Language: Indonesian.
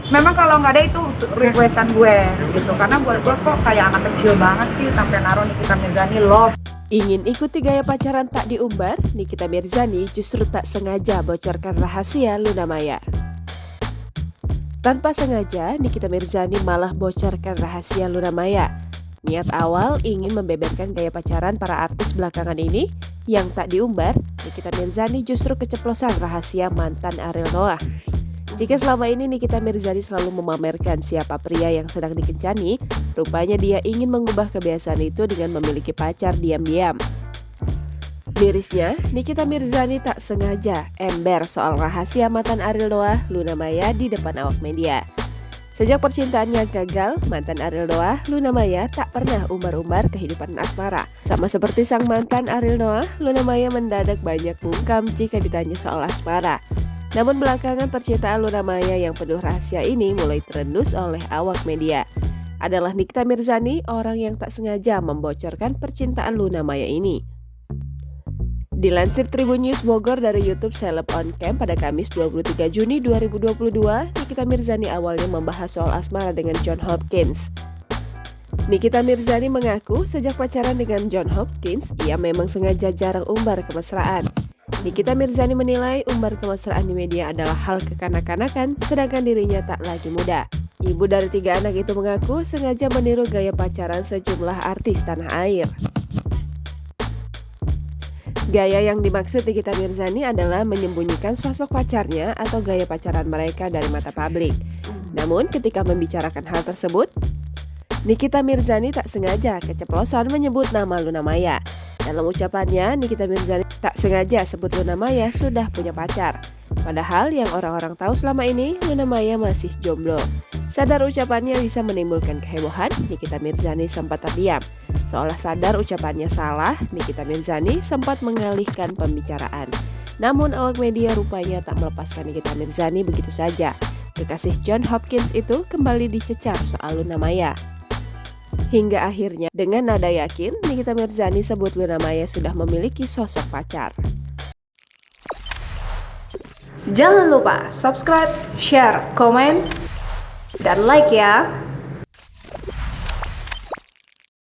Memang kalau nggak ada itu requestan gue gitu, karena buat gue kok kayak anak kecil banget sih sampai naruh Nikita Mirzani love. Ingin ikuti gaya pacaran tak diumbar, Nikita Mirzani justru tak sengaja bocorkan rahasia Luna Maya. Tanpa sengaja, Nikita Mirzani malah bocorkan rahasia Luna Maya. Niat awal ingin membeberkan gaya pacaran para artis belakangan ini yang tak diumbar, Nikita Mirzani justru keceplosan rahasia mantan Ariel Noah. Jika selama ini Nikita Mirzani selalu memamerkan siapa pria yang sedang dikencani, rupanya dia ingin mengubah kebiasaan itu dengan memiliki pacar diam-diam. Mirisnya, Nikita Mirzani tak sengaja ember soal rahasia mantan Ariel Noah, Luna Maya di depan awak media. Sejak percintaannya gagal, mantan Ariel Noah, Luna Maya tak pernah umbar-umbar kehidupan asmara. Sama seperti sang mantan Ariel Noah, Luna Maya mendadak banyak bungkam jika ditanya soal asmara. Namun belakangan percintaan Luna Maya yang penuh rahasia ini mulai terendus oleh awak media. Adalah Nikita Mirzani orang yang tak sengaja membocorkan percintaan Luna Maya ini. Dilansir Tribun News Bogor dari YouTube Celeb On Cam pada Kamis 23 Juni 2022, Nikita Mirzani awalnya membahas soal asmara dengan John Hopkins. Nikita Mirzani mengaku sejak pacaran dengan John Hopkins, ia memang sengaja jarang umbar kemesraan. Nikita Mirzani menilai umbar kemesraan di media adalah hal kekanak-kanakan, sedangkan dirinya tak lagi muda. Ibu dari 3 anak itu mengaku sengaja meniru gaya pacaran sejumlah artis tanah air. Gaya yang dimaksud Nikita Mirzani adalah menyembunyikan sosok pacarnya atau gaya pacaran mereka dari mata publik. Namun ketika membicarakan hal tersebut, Nikita Mirzani tak sengaja keceplosan menyebut nama Luna Maya. Dalam ucapannya, Nikita Mirzani tak sengaja sebut Luna Maya sudah punya pacar. Padahal yang orang-orang tahu selama ini, Luna Maya masih jomblo. Sadar ucapannya bisa menimbulkan kehebohan, Nikita Mirzani sempat terdiam. Seolah sadar ucapannya salah, Nikita Mirzani sempat mengalihkan pembicaraan. Namun awak media rupanya tak melepaskan Nikita Mirzani begitu saja. Kekasih John Hopkins itu kembali dicecar soal Luna Maya. Hingga akhirnya dengan nada yakin, Nikita Mirzani sebut Luna Maya sudah memiliki sosok pacar. Jangan lupa subscribe, share, komen, dan like ya.